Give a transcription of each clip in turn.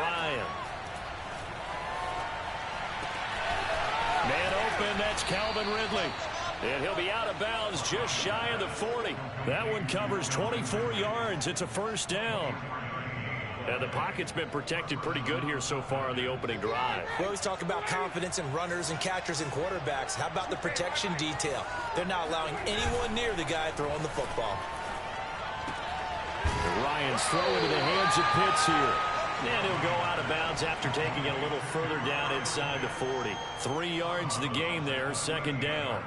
Ryan. Man open, that's Calvin Ridley. And he'll be out of bounds just shy of the 40. That one covers 24 yards. It's a first down. And the pocket's been protected pretty good here so far on the opening drive. We always talk about confidence in runners and catchers and quarterbacks. How about the protection detail? They're not allowing anyone near the guy throwing the football. And Ryan's throw into the hands of Pitts here. And he'll go out of bounds after taking it a little further down inside the 40. 3 yards the game there, second down.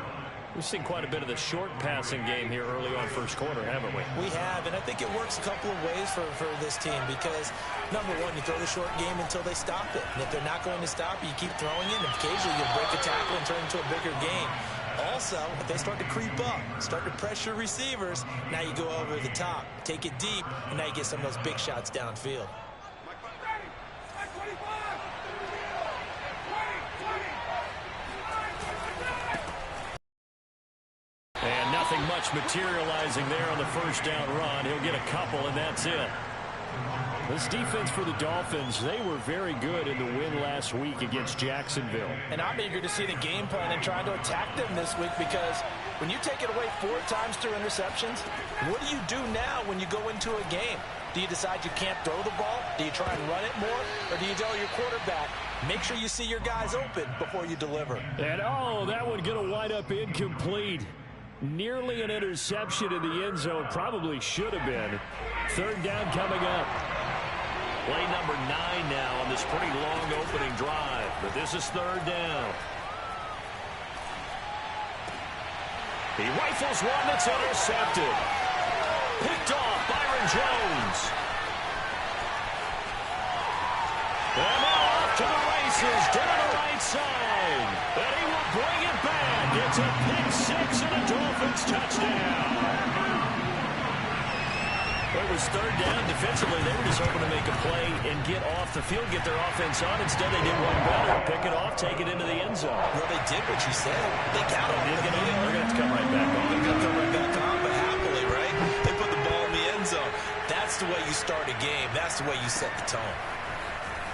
We've seen quite a bit of the short passing game here early on first quarter, haven't we? We have, and I think it works a couple of ways for this team because, number one, you throw the short game until they stop it. And if they're not going to stop it, you keep throwing it, and occasionally you'll break a tackle and turn it into a bigger game. Also, if they start to creep up, start to pressure receivers, now you go over the top, take it deep, and now you get some of those big shots downfield. Nothing much materializing there on the first down run. He'll get a couple, and that's it. This defense for the Dolphins, they were very good in the win last week against Jacksonville. And I'm eager to see the game plan and try to attack them this week because when you take it away 4 times through interceptions, what do you do now when you go into a game? Do you decide you can't throw the ball? Do you try and run it more? Or do you tell your quarterback, make sure you see your guys open before you deliver? And, oh, that one going to wind up incomplete. Nearly an interception in the end zone. Probably should have been. Third down coming up. Play number 9 now on this pretty long opening drive. But this is third down. He rifles one that's intercepted. Picked off Byron Jones. And now off to the races down the right side. And he will bring it back. It's a pick 6 and a Dolphins touchdown. It was third down. Defensively, they were just hoping to make a play and get off the field, get their offense on. Instead, they did one better. Pick it off, take it into the end zone. Well, they did what you said. They got it. They're going to have to come right back on. They're going to come right back on, but happily, right? They put the ball in the end zone. That's the way you start a game. That's the way you set the tone.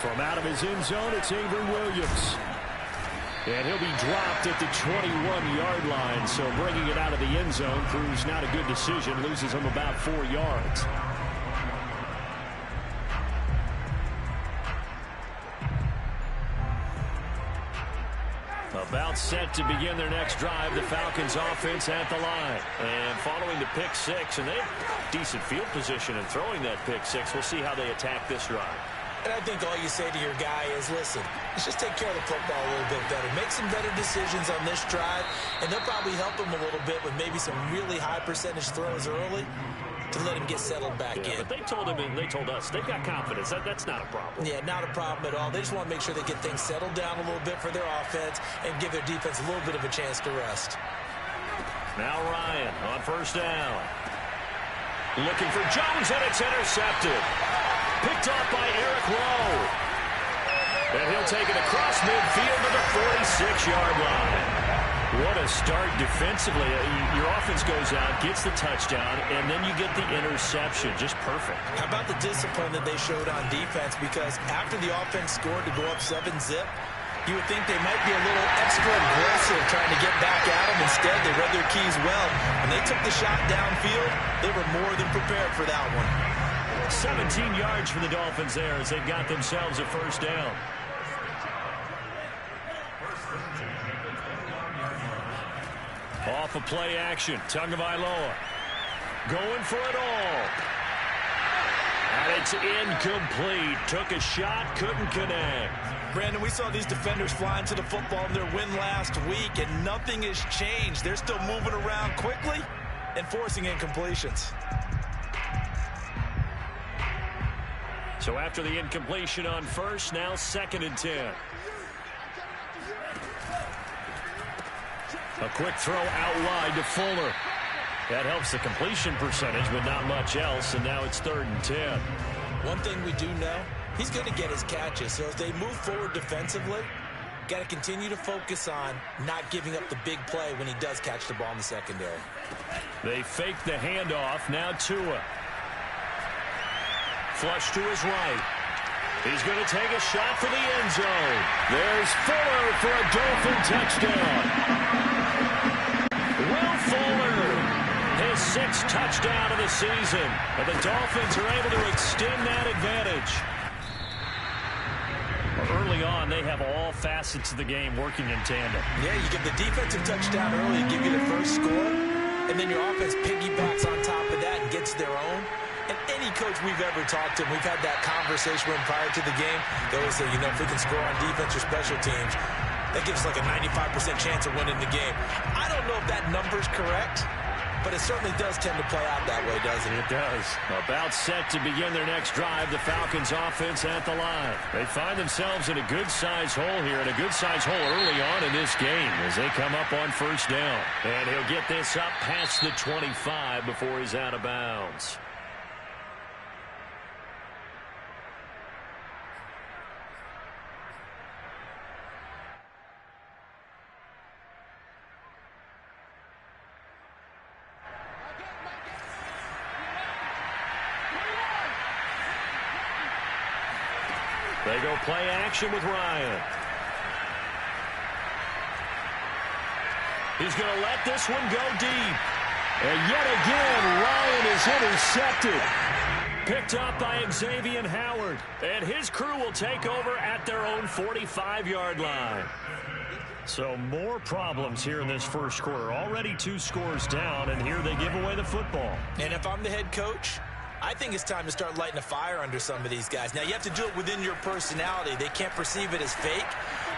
From out of his end zone, it's Avery Williams. And he'll be dropped at the 21-yard line, so bringing it out of the end zone proves not a good decision. Loses him about 4 yards. About set to begin their next drive, the Falcons offense at the line. And following the pick 6, and they have decent field position in throwing that pick 6. We'll see how they attack this drive. And I think all you say to your guy is, listen, let's just take care of the football a little bit better. Make some better decisions on this drive, and they'll probably help him a little bit with maybe some really high percentage throws early to let him get settled back in. But they told him and they told us they've got confidence. That's not a problem. Yeah, not a problem at all. They just want to make sure they get things settled down a little bit for their offense and give their defense a little bit of a chance to rest. Now Ryan on first down. Looking for Jones, and it's intercepted. Picked off by Eric Rowe. And he'll take it across midfield to the 46-yard line. What a start defensively. Your offense goes out, gets the touchdown, and then you get the interception. Just perfect. How about the discipline that they showed on defense? Because after the offense scored to go up 7-zip, you would think they might be a little extra aggressive trying to get back at them. Instead, they read their keys well. When they took the shot downfield, they were more than prepared for that one. 17 yards for the Dolphins there as they've got themselves a first down. Off of play action, Tagovailoa going for it all. And it's incomplete. Took a shot, couldn't connect. Brandon, we saw these defenders flying to the football in their win last week, and nothing has changed. They're still moving around quickly and forcing incompletions. So after the incompletion on first, now 2nd and 10. A quick throw out wide to Fuller. That helps the completion percentage, but not much else, and now it's 3rd and 10. One thing we do know, he's going to get his catches. So as they move forward defensively, got to continue to focus on not giving up the big play when he does catch the ball in the secondary. They fake the handoff. Now Tua. Flush to his right. He's going to take a shot for the end zone. There's Fuller for a Dolphin touchdown. Will Fuller, his 6th touchdown of the season. And the Dolphins are able to extend that advantage. Early on, they have all facets of the game working in tandem. Yeah, you get the defensive touchdown early, give you the first score, and then your offense piggybacks on top of that and gets their own. And any coach we've ever talked to, we've had that conversation with prior to the game. They always say, you know, if we can score on defense or special teams, that gives like a 95% chance of winning the game. I don't know if that number's correct, but it certainly does tend to play out that way, doesn't it? It does. About set to begin their next drive, the Falcons offense at the line. They find themselves in a good-sized hole here, and a good-sized hole early on in this game as they come up on first down. And he'll get this up past the 25 before he's out of bounds. They go play action with Ryan. He's going to let this one go deep. And yet again, Ryan is intercepted. Picked up by Xavier Howard. And his crew will take over at their own 45-yard line. So more problems here in this first quarter. Already 2 scores down, and here they give away the football. And if I'm the head coach, I think it's time to start lighting a fire under some of these guys. Now, you have to do it within your personality. They can't perceive it as fake.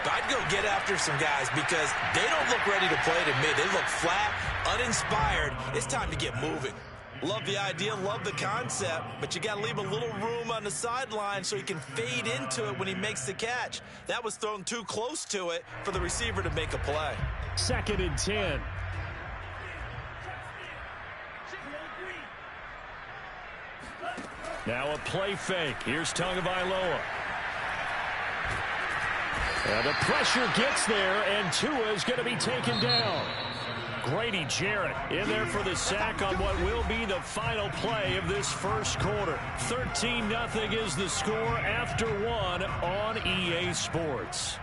But I'd go get after some guys because they don't look ready to play to me. They look flat, uninspired. It's time to get moving. Love the idea, love the concept, but you got to leave a little room on the sideline so he can fade into it when he makes the catch. That was thrown too close to it for the receiver to make a play. 2nd and 10. Now a play fake. Here's Tagovailoa. And the pressure gets there, and Tua is going to be taken down. Grady Jarrett in there for the sack on what will be the final play of this first quarter. 13-0 is the score after 1 on EA Sports.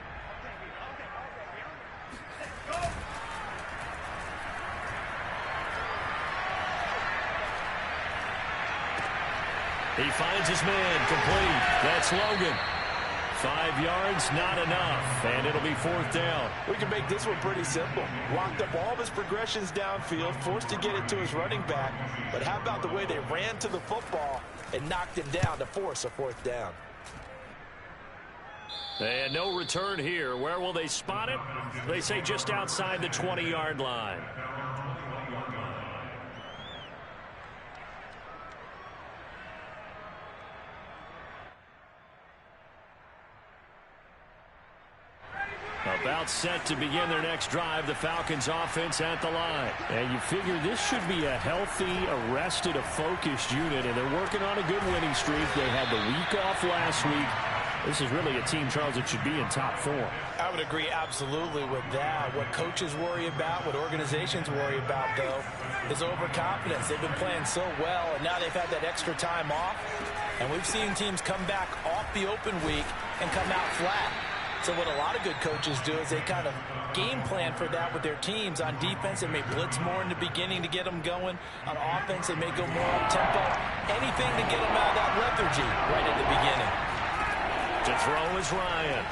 He finds his man complete. That's Logan. 5 yards, not enough, and it'll be 4th down. We can make this one pretty simple. Locked up all of his progressions downfield, forced to get it to his running back. But how about the way they ran to the football and knocked him down to force a 4th down? And no return here. Where will they spot it? They say just outside the 20-yard line. About set to begin their next drive, the Falcons offense at the line. And you figure this should be a healthy, arrested, a focused unit, and they're working on a good winning streak. They had the week off last week. This is really a team, Charles, that should be in top form. I would agree absolutely with that. What coaches worry about, what organizations worry about, though, is overconfidence. They've been playing so well, and now they've had that extra time off. And we've seen teams come back off the open week and come out flat. So what a lot of good coaches do is they kind of game plan for that with their teams. On defense, they may blitz more in the beginning to get them going. On offense, they may go more up-tempo. Anything to get them out of that lethargy right at the beginning. To throw is Ryan.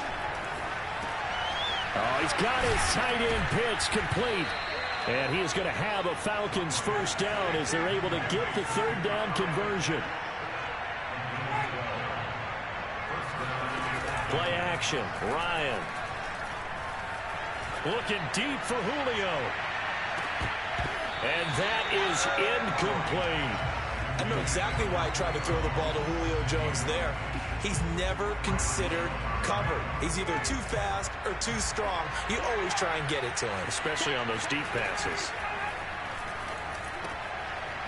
Oh, he's got his tight end pitch complete. And he is going to have a Falcons first down as they're able to get the 3rd down conversion. Play action. Ryan. Looking deep for Julio. And that is incomplete. I know exactly why he tried to throw the ball to Julio Jones there. He's never considered cover. He's either too fast or too strong. You always try and get it to him. Especially on those deep passes.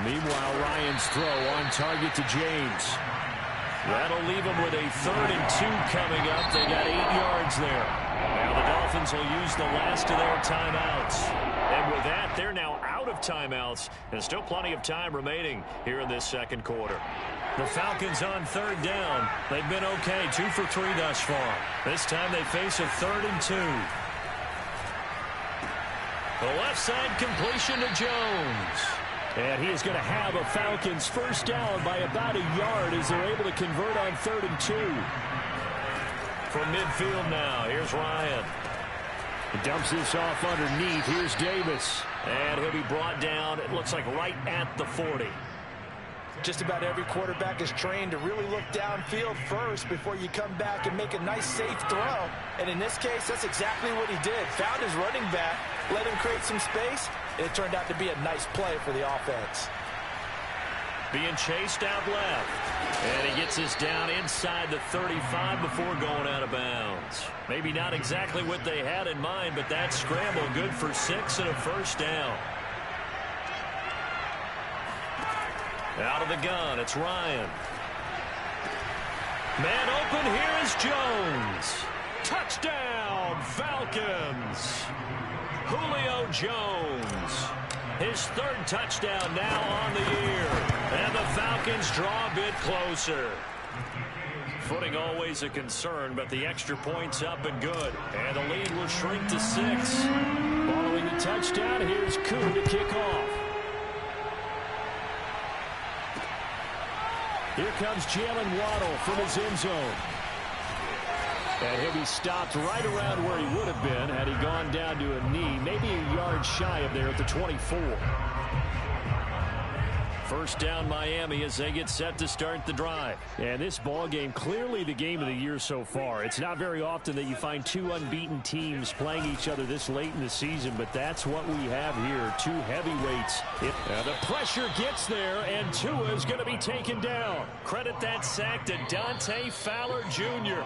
Meanwhile, Ryan's throw on target to James. That'll leave them with a 3rd and 2 coming up. They got 8 yards there. Now the Dolphins will use the last of their timeouts. And with that, they're now out of timeouts, and still plenty of time remaining here in this second quarter. The Falcons on third down. They've been okay, 2 for 3 thus far. This time they face a 3rd and 2. The left side completion to Jones. And he is going to have a Falcons first down by about a yard as they're able to convert on 3rd and 2. From midfield now, here's Ryan. He dumps this off underneath. Here's Davis. And he'll be brought down, it looks like, right at the 40. Just about every quarterback is trained to really look downfield first before you come back and make a nice, safe throw. And in this case, that's exactly what he did. Found his running back, let him create some space, and it turned out to be a nice play for the offense. Being chased out left. And he gets us down inside the 35 before going out of bounds. Maybe not exactly what they had in mind, but that scramble good for 6 and a first down. Out of the gun, it's Ryan. Man open, here is Jones. Touchdown, Falcons. Julio Jones. His 3rd touchdown now on the year. And the Falcons draw a bit closer. Footing always a concern, but the extra point's up and good. And the lead will shrink to 6. Following the touchdown, here's Koo to kick off. Here comes Jalen Waddle from his end zone. And he'll be stopped right around where he would have been had he gone down to a knee, maybe a yard shy of there at the 24. First down Miami as they get set to start the drive. And this ball game, clearly the game of the year so far. It's not very often that you find 2 unbeaten teams playing each other this late in the season, but that's what we have here, 2 heavyweights. The pressure gets there, and Tua is going to be taken down. Credit that sack to Dante Fowler Jr.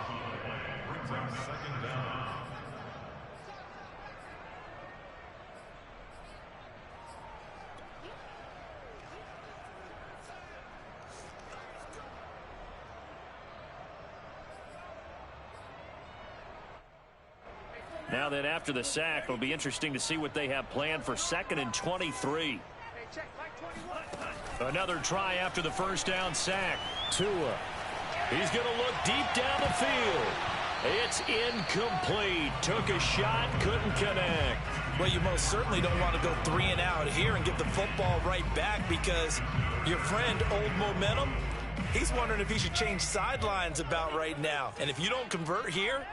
Now that after the sack, it'll be interesting to see what they have planned for 2nd and 23. Another try after the first down sack. Tua. He's going to look deep down the field. It's incomplete. Took a shot, couldn't connect. Well, you most certainly don't want to go 3 and out here and give the football right back because your friend, Old Momentum, he's wondering if he should change sidelines about right now. And if you don't convert here,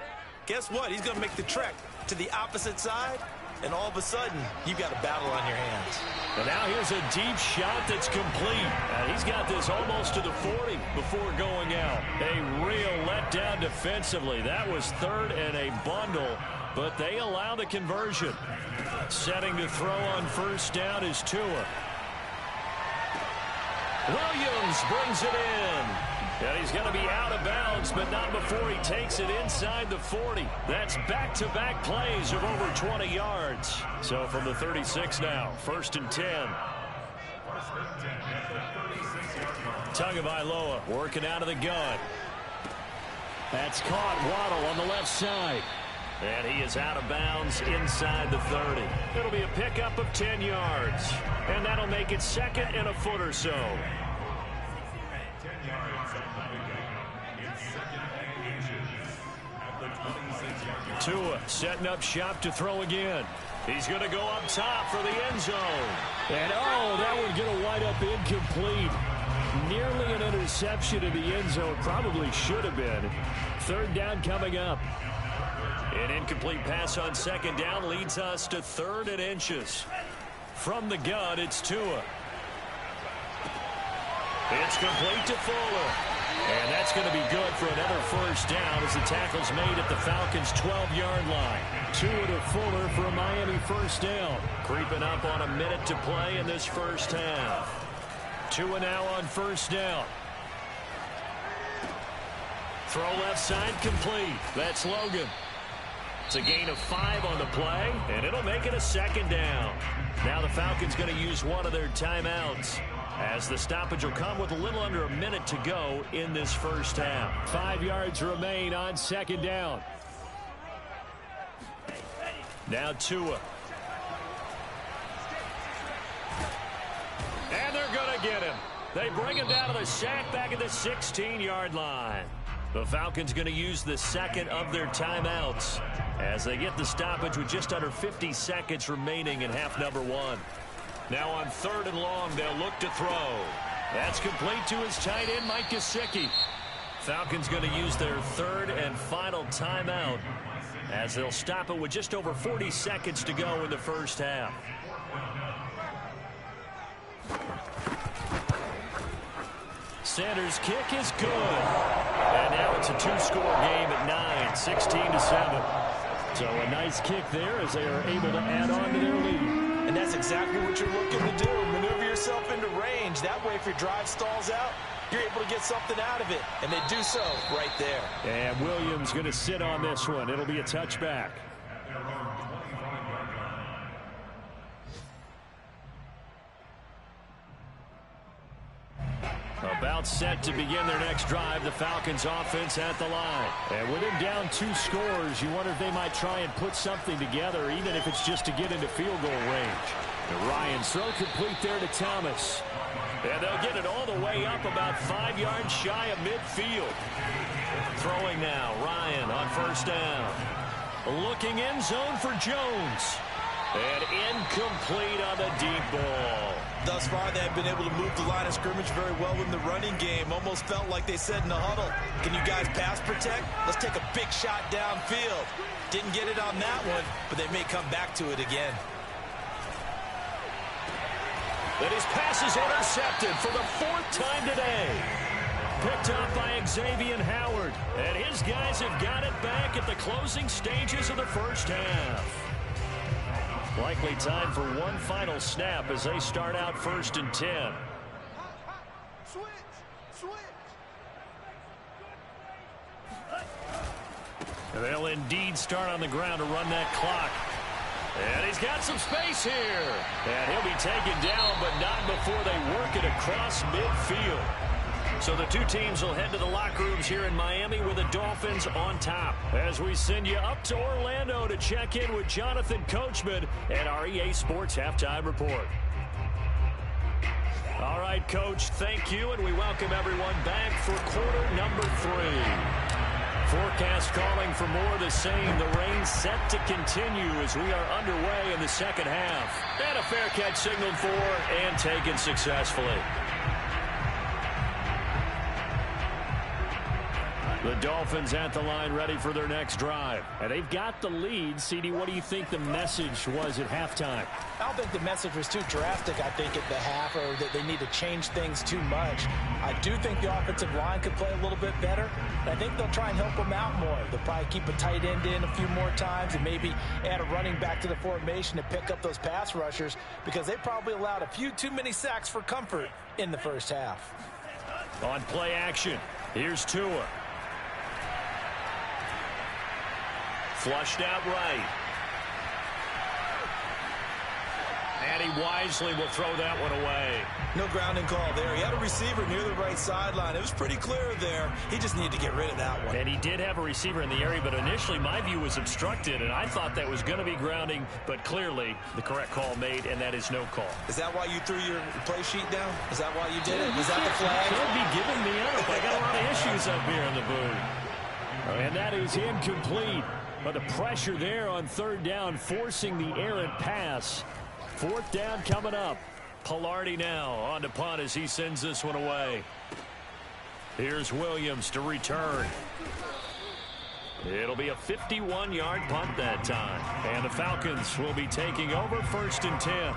guess what? He's going to make the trek to the opposite side, and all of a sudden, you've got a battle on your hands. And now here's a deep shot that's complete. He's got this almost to the 40 before going out. A real letdown defensively. That was 3rd and a bundle, but they allow the conversion. Setting to throw on first down is Tua. Williams brings it in. And he's going to be out of bounds, but not before he takes it inside the 40. That's back-to-back plays of over 20 yards. So from the 36 now, 1st and 10. Tagovailoa working out of the gun. That's caught. Waddle on the left side. And he is out of bounds inside the 30. It'll be a pickup of 10 yards. And that'll make it 2nd and a foot or so. Tua setting up shop to throw again. He's going to go up top for the end zone. And, oh, that one's going to wind up incomplete. Nearly an interception in the end zone. Probably should have been. 3rd down coming up. An incomplete pass on 2nd down leads us to 3rd and inches. From the gun, it's Tua. It's complete to Fuller. And that's going to be good for another first down as the tackle's made at the Falcons' 12-yard line. Tua to Fuller for a Miami first down. Creeping up on a minute to play in this first half. Tua now on first down. Throw left side complete. That's Logan. It's a gain of 5 on the play, and it'll make it a 2nd down. Now the Falcons going to use one of their timeouts, as the stoppage will come with a little under a minute to go in this first half. 5 yards remain on 2nd down. Now Tua. get him. They bring him down to the sack back at the 16-yard line. The Falcons going to use the second of their timeouts as they get the stoppage with just under 50 seconds remaining in half number 1. Now on 3rd and long, they'll look to throw. That's complete to his tight end, Mike Gesicki. Falcons going to use their 3rd and final timeout as they'll stop it with just over 40 seconds to go in the first half. Sanders' kick is good. And now it's a 2-score game at 9, 16-7. So a nice kick there as they are able to add on to their lead. And that's exactly what you're looking to do. Maneuver yourself into range. That way, if your drive stalls out, you're able to get something out of it. And they do so right there. And Williams going to sit on this one. It'll be a touchback. About set to begin their next drive, the Falcons offense at the line. And with him down 2 scores, you wonder if they might try and put something together, even if it's just to get into field goal range. And Ryan's throw complete there to Thomas. And they'll get it all the way up about 5 yards shy of midfield. Throwing now, Ryan on 1st down. Looking end zone for Jones. And incomplete on the deep ball. Thus far, they have been able to move the line of scrimmage very well in the running game. Almost felt like they said in the huddle, can you guys pass protect? Let's take a big shot downfield. Didn't get it on that one, but they may come back to it again. And his pass is intercepted for the 4th time today. Picked up by Xavier Howard. And his guys have got it back at the closing stages of the first half. Likely time for one final snap as they start out 1st and 10. And they'll indeed start on the ground to run that clock. And he's got some space here. And he'll be taken down, but not before they work it across midfield. So the 2 teams will head to the locker rooms here in Miami with the Dolphins on top. As we send you up to Orlando to check in with Jonathan Coachman and our EA Sports Halftime Report. All right, Coach, thank you, and we welcome everyone back for quarter number 3. Forecast calling for more of the same. The rain set to continue as we are underway in the second half. And a fair catch signaled for and taken successfully. The Dolphins at the line ready for their next drive. And they've got the lead. CD, what do you think the message was at halftime? I don't think the message was too drastic, I think, at the half, or that they need to change things too much. I do think the offensive line could play a little bit better. I think they'll try and help them out more. They'll probably keep a tight end in a few more times and maybe add a running back to the formation to pick up those pass rushers because they probably allowed a few too many sacks for comfort in the first half. On play action, here's Tua. Flushed out right. And he wisely will throw that one away. No grounding call there. He had a receiver near the right sideline. It was pretty clear there. He just needed to get rid of that one. And he did have a receiver in the area, but initially my view was obstructed, and I thought that was going to be grounding, but clearly the correct call made, and that is no call. Is that why you threw your play sheet down? Is that why you did it? Was that the flag? You can't be giving me up. I got a lot of issues up here in the booth. And that is incomplete. But the pressure there on 3rd down, forcing the errant pass. 4th down coming up. Palardy now on to punt as he sends this one away. Here's Williams to return. It'll be a 51-yard punt that time. And the Falcons will be taking over 1st and 10.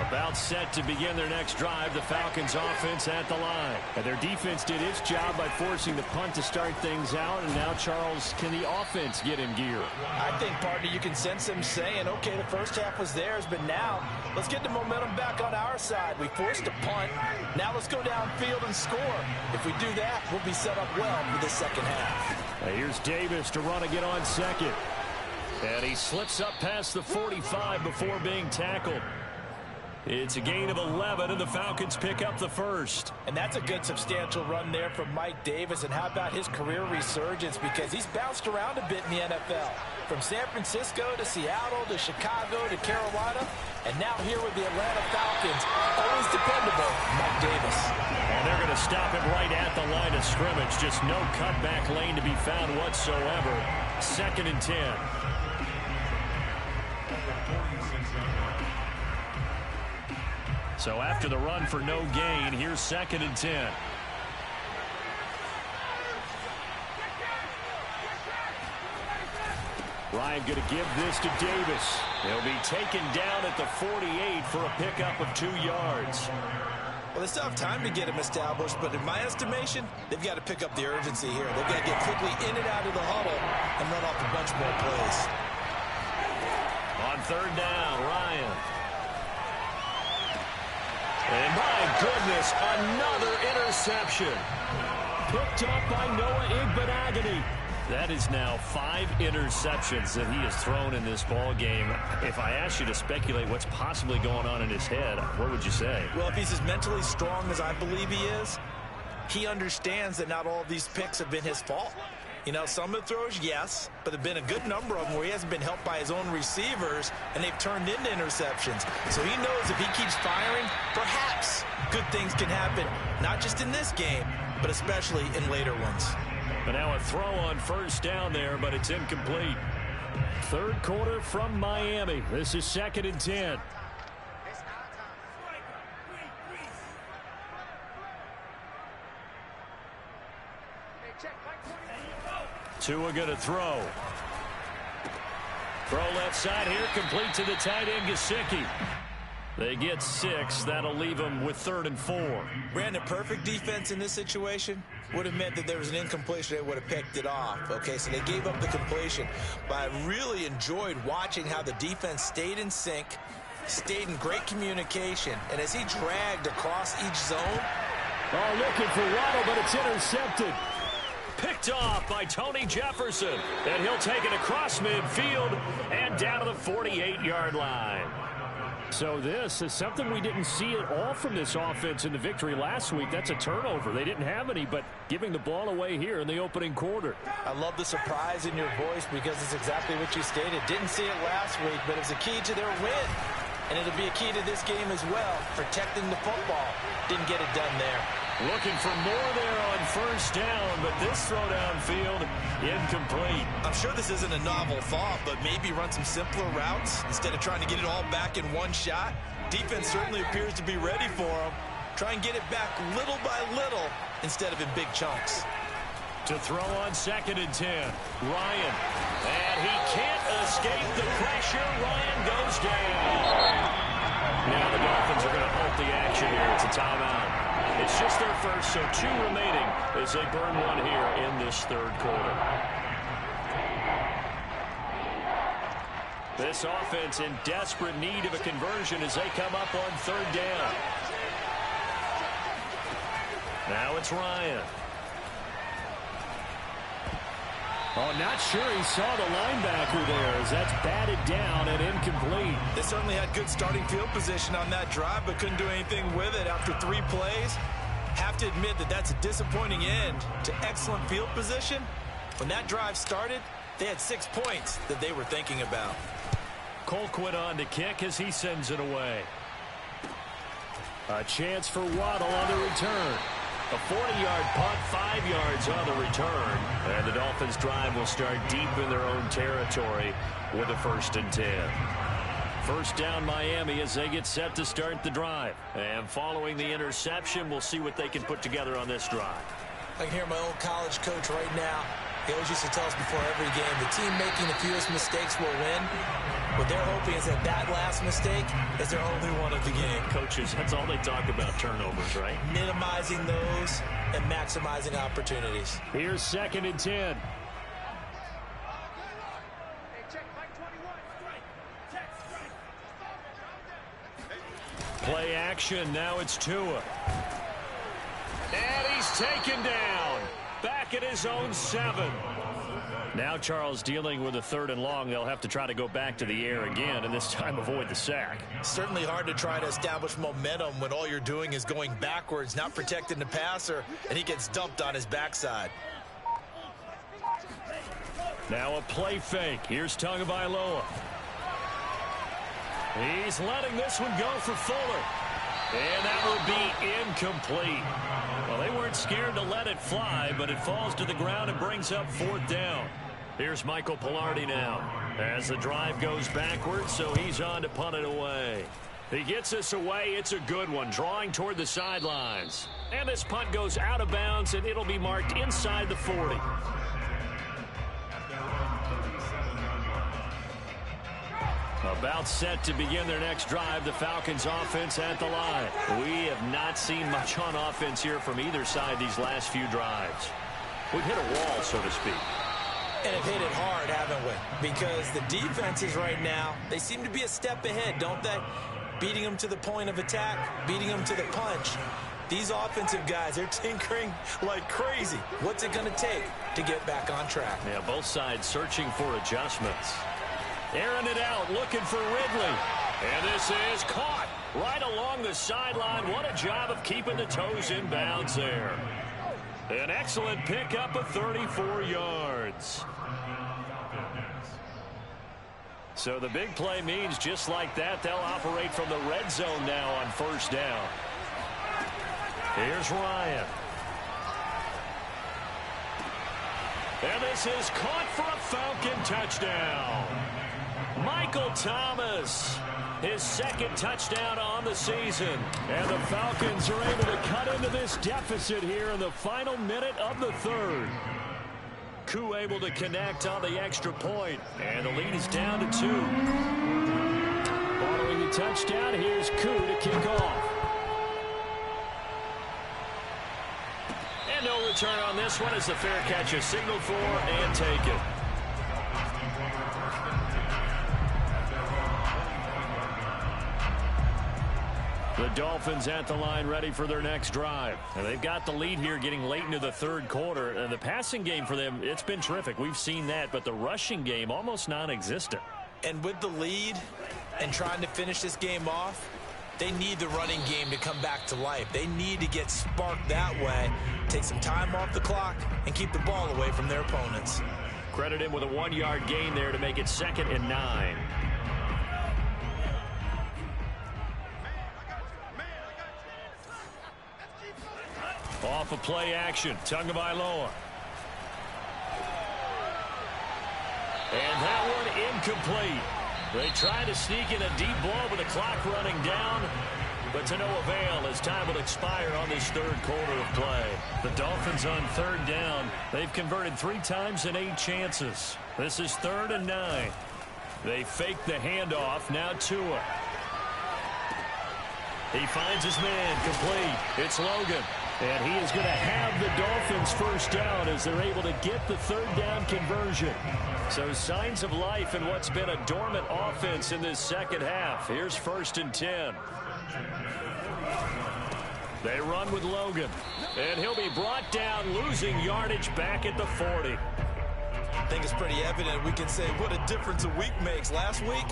About set to begin their next drive, the Falcons offense at the line. And their defense did its job by forcing the punt to start things out. And now, Charles, can the offense get in gear? I think, partner, you can sense them saying, okay, the first half was theirs, but now let's get the momentum back on our side. We forced a punt. Now let's go downfield and score. If we do that, we'll be set up well for the second half. Now here's Davis to run again on 2nd. And he slips up past the 45 before being tackled. It's a gain of 11, and the Falcons pick up the first. And that's a good substantial run there from Mike Davis. And how about his career resurgence? Because he's bounced around a bit in the NFL. From San Francisco to Seattle to Chicago to Carolina. And now here with the Atlanta Falcons, always dependable, Mike Davis. And they're going to stop it right at the line of scrimmage. Just no cutback lane to be found whatsoever. 2nd and 10. So after the run for no gain, here's 2nd and 10. Ryan going to give this to Davis. He'll be taken down at the 48 for a pickup of 2 yards. Well, they still have time to get him established, but in my estimation, they've got to pick up the urgency here. They've got to get quickly in and out of the huddle and run off a bunch more plays. On 3rd down, Ryan. And my goodness, another interception. Picked up by Noah Igbenogany. That is now 5 interceptions that he has thrown in this ball game. If I asked you to speculate what's possibly going on in his head, what would you say? Well, if he's as mentally strong as I believe he is, he understands that not all of these picks have been his fault. You know, some of the throws, yes, but there have been a good number of them where he hasn't been helped by his own receivers, and they've turned into interceptions. So he knows if he keeps firing, perhaps good things can happen, not just in this game, but especially in later ones. But now a throw on 1st down there, but it's incomplete. 3rd quarter from Miami. This is 2nd and 10. Tua going to throw. Throw left side here, complete to the tight end, Gesicki. They get 6. That'll leave them with 3rd and 4. Brandon, perfect defense in this situation would have meant that there was an incompletion. They would have picked it off. Okay, so they gave up the completion. But I really enjoyed watching how the defense stayed in sync, stayed in great communication, and as he dragged across each zone. Oh, looking for Waddle, but it's intercepted. Picked off by Tony Jefferson. And he'll take it across midfield and down to the 48-yard line. So this is something we didn't see at all from this offense in the victory last week. That's a turnover. They didn't have any, but giving the ball away here in the opening quarter. I love the surprise in your voice because it's exactly what you stated. Didn't see it last week, but it's a key to their win. And it'll be a key to this game as well, protecting the football. Didn't get it done there. Looking for more there on 1st down, but this throw downfield incomplete. I'm sure this isn't a novel thought, but maybe run some simpler routes instead of trying to get it all back in one shot. Defense certainly appears to be ready for them. Try and get it back little by little instead of in big chunks. To throw on 2nd and 10, Ryan. And he can't escape the pressure. Ryan goes down. Now the Dolphins are going to halt the action here. It's a timeout. It's just their first, so 2 remaining as they burn 1 here in this 3rd quarter. This offense in desperate need of a conversion as they come up on 3rd down. Now it's Ryan. Oh, not sure he saw the linebacker there as that's batted down and incomplete. They certainly had good starting field position on that drive, but couldn't do anything with it after 3 plays. Have to admit that that's a disappointing end to excellent field position. When that drive started, they had 6 points that they were thinking about. Colquitt on to kick as he sends it away. A chance for Waddle on the return. A 40-yard punt, 5 yards on the return. And the Dolphins' drive will start deep in their own territory with a 1st and 10. 1st down Miami as they get set to start the drive. And following the interception, we'll see what they can put together on this drive. I can hear my old college coach right now. He always used to tell us before every game, the team making the fewest mistakes will win. What they're hoping is that that last mistake is their only one of the game. Coaches, that's all they talk about, turnovers, right? Minimizing those and maximizing opportunities. Here's 2nd and 10. Play action, now it's Tua. And he's taken down. back at his own 7. Now Charles dealing with a 3rd and long. They'll have to try to go back to the air again, and this time avoid the sack. Certainly hard to try to establish momentum when all you're doing is going backwards, not protecting the passer, and he gets dumped on his backside. Now a play fake. Here's Tagovailoa. He's letting this one go for Fuller. And that will be incomplete. Well, they weren't scared to let it fly, but it falls to the ground and brings up 4th down. Here's Michael Palardy now as the drive goes backwards, so he's on to punt it away. He gets this away. It's a good one, drawing toward the sidelines. And this punt goes out of bounds, and it'll be marked inside the 40. About set to begin their next drive, the Falcons offense at the line. We have not seen much on offense here from either side these last few drives. We've hit a wall, so to speak. And have hit it hard, haven't we? Because the defenses right now, they seem to be a step ahead, don't they? Beating them to the point of attack, beating them to the punch. These offensive guys, they're tinkering like crazy. What's it going to take to get back on track? Yeah, both sides searching for adjustments. Airing it out, looking for Ridley. And this is caught right along the sideline. What a job of keeping the toes in bounds there. An excellent pickup of 34 yards. So the big play means just like that, they'll operate from the red zone now on 1st down. Here's Ryan. And this is caught for a Falcon touchdown. Michael Thomas, his 2nd touchdown on the season. And the Falcons are able to cut into this deficit here in the final minute of the 3rd. Koo able to connect on the extra point. And the lead is down to 2. Following the touchdown, here's Koo to kick off. And no return on this one as the fair catch is signaled for and taken. The Dolphins at the line ready for their next drive. And they've got the lead here getting late into the 3rd quarter. And the passing game for them, it's been terrific. We've seen that. But the rushing game, almost non-existent. And with the lead and trying to finish this game off, they need the running game to come back to life. They need to get sparked that way, take some time off the clock, and keep the ball away from their opponents. Credit him with a 1-yard gain there to make it 2nd and 9. Off of play action, Tagovailoa. And that one incomplete. They tried to sneak in a deep ball with the clock running down, but to no avail as time will expire on this 3rd quarter of play. The Dolphins on 3rd down. They've converted 3 times in 8 chances. This is 3rd and 9. They fake the handoff. Now Tua. He finds his man complete. It's Logan. And he is going to have the Dolphins 1st down as they're able to get the 3rd down conversion. So signs of life in what's been a dormant offense in this 2nd half. Here's 1st and 10. They run with Logan. And he'll be brought down, losing yardage back at the 40. I think it's pretty evident. We can say what a difference a week makes. Last week,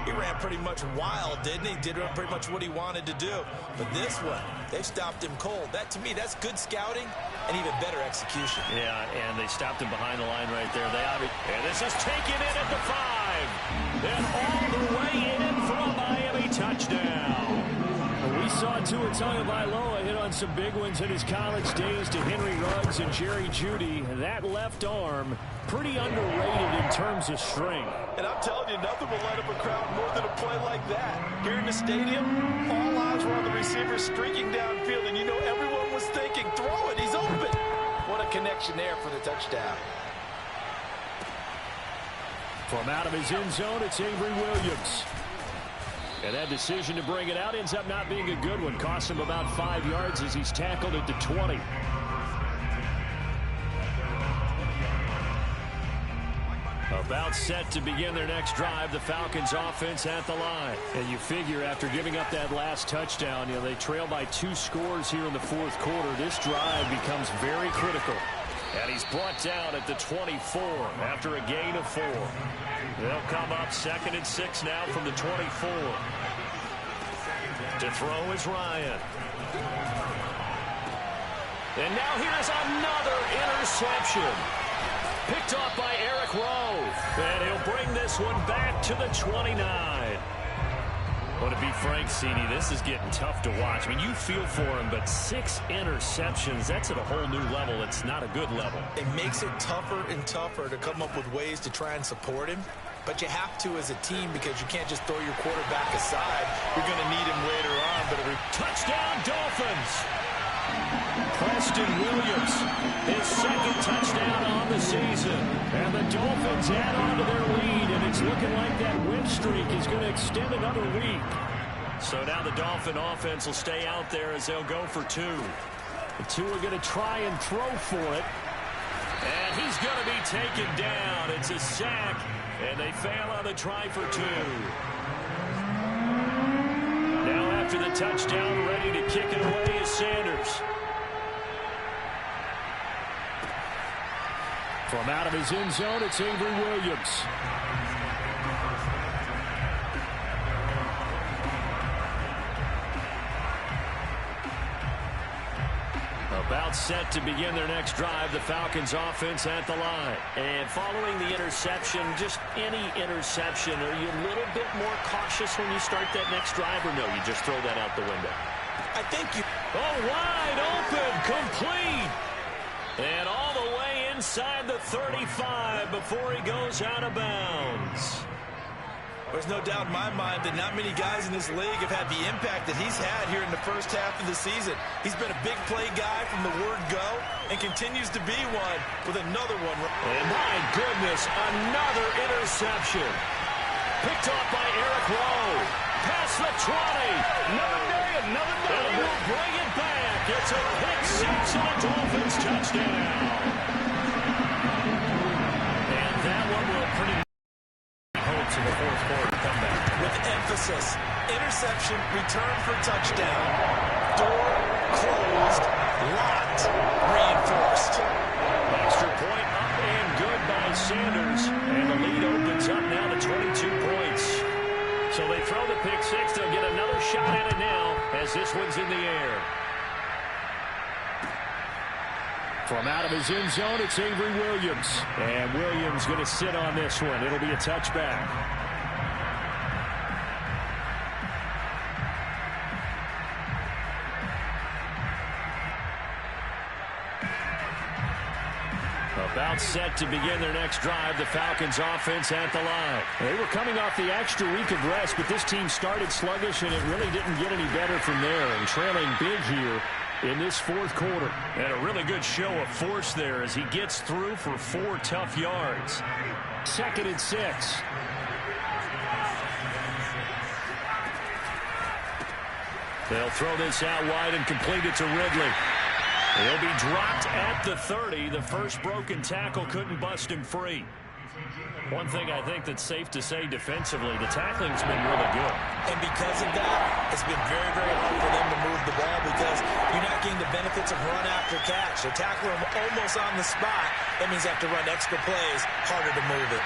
he ran pretty much wild, didn't he? Did pretty much what he wanted to do. But this one, they've stopped him cold. That, to me, that's good scouting and even better execution. Yeah, and they stopped him behind the line right there. And this is taken in at the 5. And all the way in for a Miami touchdown. We saw Tua Tagovailoa hit on some big ones in his college days to Henry Ruggs and Jerry Jeudy. That left arm, pretty underrated in terms of strength. And I'm telling you, nothing will light up a crowd more than a play like that. Here in the stadium, all eyes were on the receiver streaking downfield, and you know everyone was thinking, throw it, he's open. What a connection there for the touchdown. From out of his end zone, it's Avery Williams. And that decision to bring it out ends up not being a good one. Costs him about 5 yards as he's tackled at the 20. About set to begin their next drive, the Falcons offense at the line. And you figure after giving up that last touchdown, they trail by 2 scores here in the 4th quarter. This drive becomes very critical. And he's brought down at the 24 after a gain of 4. They'll come up 2nd and 6 now from the 24. To throw is Ryan. And now here's another interception. Picked off by Eric Rowe. And he'll bring this one back to the 29. Well, to be frank, CD, this is getting tough to watch. I mean, you feel for him, but 6 interceptions, that's at a whole new level. It's not a good level. It makes it tougher and tougher to come up with ways to try and support him. But you have to as a team because you can't just throw your quarterback aside. You're going to need him later on. But touchdown, Dolphins! Preston Williams, his 2nd touchdown on the season. And the Dolphins add on to their lead, and it's looking like that win streak is going to extend another week. So now the Dolphin offense will stay out there as they'll go for 2. The 2 are going to try and throw for it. And he's going to be taken down. It's a sack, and they fail on the try for 2. Now after the touchdown, ready to kick it away is Sanders. From out of his end zone, it's Avery Williams. About set to begin their next drive, the Falcons offense at the line. And following the interception, just any interception, are you a little bit more cautious when you start that next drive, or no, you just throw that out the window? I think you... Oh, wide open, complete. And all the way inside the 35 before he goes out of bounds. There's no doubt in my mind that not many guys in this league have had the impact that he's had here in the first half of the season. He's been a big play guy from the word go and continues to be one with another one. And my goodness, another interception. Picked off by Eric Rowe. Past the 20. Another day. And we'll bring it back. It's a pick 6 and a Dolphins touchdown. And that one will pretty much hopes in the fourth quarter comeback. With emphasis, interception, return for touchdown. Door closed, locked, reinforced. Extra point up and good by Sanders. And the lead opens up now to 22 points. So they throw the pick 6. They'll get another shot at it now as this one's in the air. From out of his end zone, it's Avery Williams. And Williams going to sit on this one. It'll be a touchback. About set to begin their next drive, the Falcons offense at the line. They were coming off the extra week of rest, but this team started sluggish, and it really didn't get any better from there. And trailing big here in this fourth quarter. And a really good show of force there as he gets through for 4 tough yards. 2nd and 6. They'll throw this out wide and complete it to Ridley. He'll be dropped at the 30. The first broken tackle couldn't bust him free. One thing I think that's safe to say defensively, the tackling's been really good. And because of that, it's been very, very hard for them to move the ball because you're not getting the benefits of run after catch. They're tackling him almost on the spot. That means they have to run extra plays, harder to move it.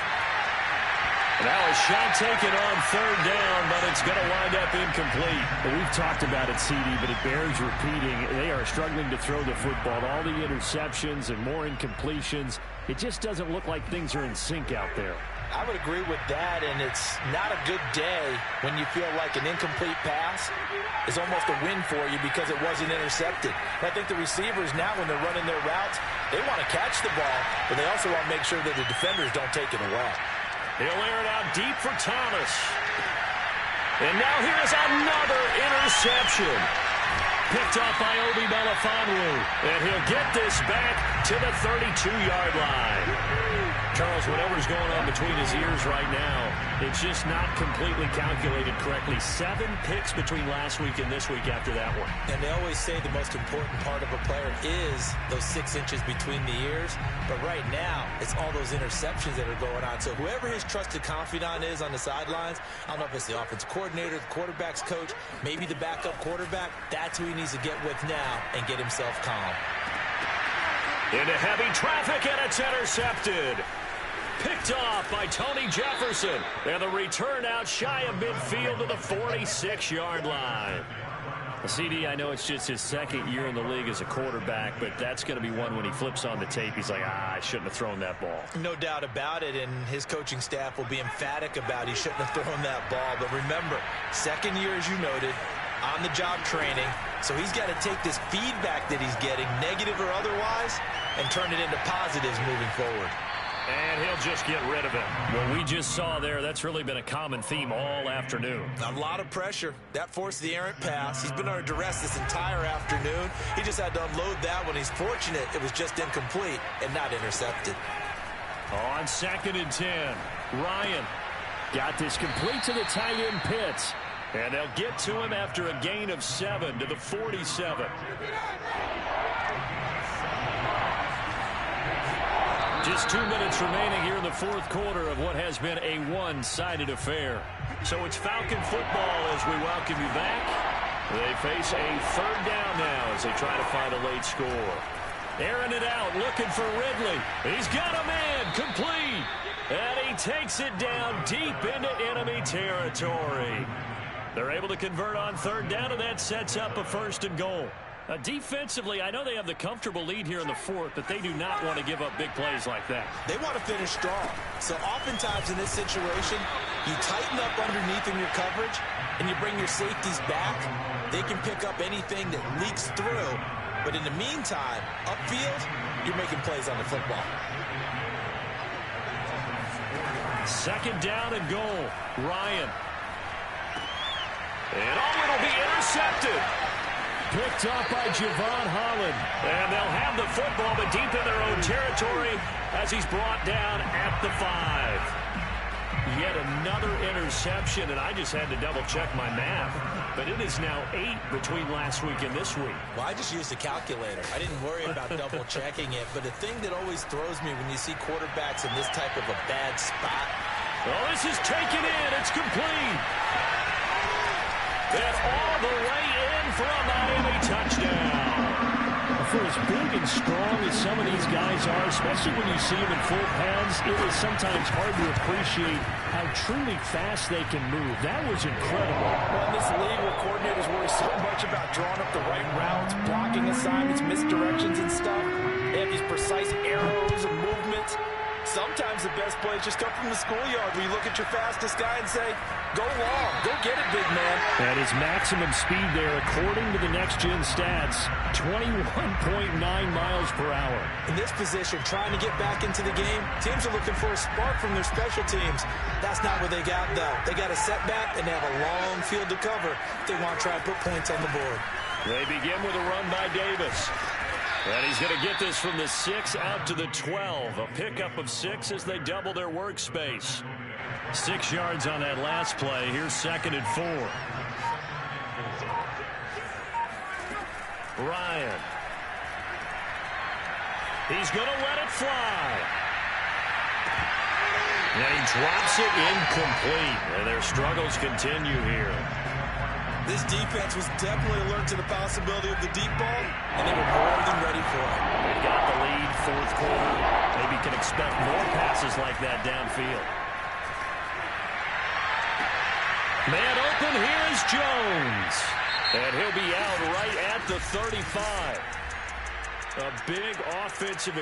Now a shot taken on 3rd down, but it's going to wind up incomplete. We've talked about it, CD, but it bears repeating. They are struggling to throw the football. All the interceptions and more incompletions. It just doesn't look like things are in sync out there. I would agree with that, and it's not a good day when you feel like an incomplete pass is almost a win for you because it wasn't intercepted. And I think the receivers now, when they're running their routes, they want to catch the ball, but they also want to make sure that the defenders don't take it away. He'll air it out deep for Thomas. And now here's another interception. Picked off by Obi Melifonwu. And he'll get this back to the 32-yard line. Charles, whatever's going on between his ears right now, it's just not completely calculated correctly. 7 picks between last week and this week after that one. And they always say the most important part of a player is those 6 inches between the ears. But right now, it's all those interceptions that are going on. So whoever his trusted confidant is on the sidelines, I don't know if it's the offensive coordinator, the quarterback's coach, maybe the backup quarterback, that's who he needs to get with now and get himself calm. Into heavy traffic, and it's intercepted. Picked off by Tony Jefferson. And the return out shy of midfield to the 46-yard line. CD, I know it's just his second year in the league as a quarterback, but that's going to be one when he flips on the tape. He's like, I shouldn't have thrown that ball. No doubt about it, and his coaching staff will be emphatic about he shouldn't have thrown that ball. But remember, second year, as you noted, on-the-job training. So he's got to take this feedback that he's getting, negative or otherwise, and turn it into positives moving forward. And he'll just get rid of it. What we just saw there, that's really been a common theme all afternoon. A lot of pressure. That forced the errant pass. He's been under duress this entire afternoon. He just had to unload that one. He's fortunate it was just incomplete and not intercepted. On 2nd and 10, Ryan got this complete to the tight end Pitts. And they'll get to him after a gain of 7 to the 47. Just 2 minutes remaining here in the fourth quarter of what has been a one-sided affair. So it's Falcon football as we welcome you back. They face a third down now as they try to find a late score. Airing it out, looking for Ridley. He's got a man, complete. And he takes it down deep into enemy territory. They're able to convert on third down, and that sets up a 1st and goal. Defensively, I know they have the comfortable lead here in the fourth, but they do not want to give up big plays like that. They want to finish strong. So oftentimes in this situation, you tighten up underneath in your coverage, and you bring your safeties back. They can pick up anything that leaks through. But in the meantime, upfield, you're making plays on the football. 2nd down and goal. Ryan. And it'll be intercepted. Picked up by Javon Holland. And they'll have the football, but deep in their own territory as he's brought down at the 5. Yet another interception, and I just had to double-check my math. But it is now 8 between last week and this week. Well, I just used a calculator. I didn't worry about double-checking it. But the thing that always throws me when you see quarterbacks in this type of a bad spot. Well, this is taken in. It's complete. And all the way in for a Miami touchdown. For as big and strong as some of these guys are, especially when you see them in full pads, it is sometimes hard to appreciate how truly fast they can move. That was incredible. Well, in this league where coordinators worry so much about drawing up the right routes, blocking assignments, misdirections and stuff, they have these precise arrows and movements. Sometimes the best plays just come from the schoolyard where you look at your fastest guy and say, go long, go get it, big man. That is maximum speed there, according to the next-gen stats, 21.9 miles per hour. In this position, trying to get back into the game, teams are looking for a spark from their special teams. That's not what they got, though. They got a setback, and they have a long field to cover if they want to try and put points on the board. They begin with a run by Davis. And he's going to get this from the 6 out to the 12. A pickup of 6 as they double their workspace. 6 yards on that last play. Here's 2nd and 4. Ryan. He's going to let it fly. And he drops it incomplete. And their struggles continue here. This defense was definitely alert to the possibility of the deep ball, and they were more than ready for it. They've got the lead, fourth quarter. Maybe can expect more passes like that downfield. Man open, here is Jones. And he'll be out right at the 35. A big offensive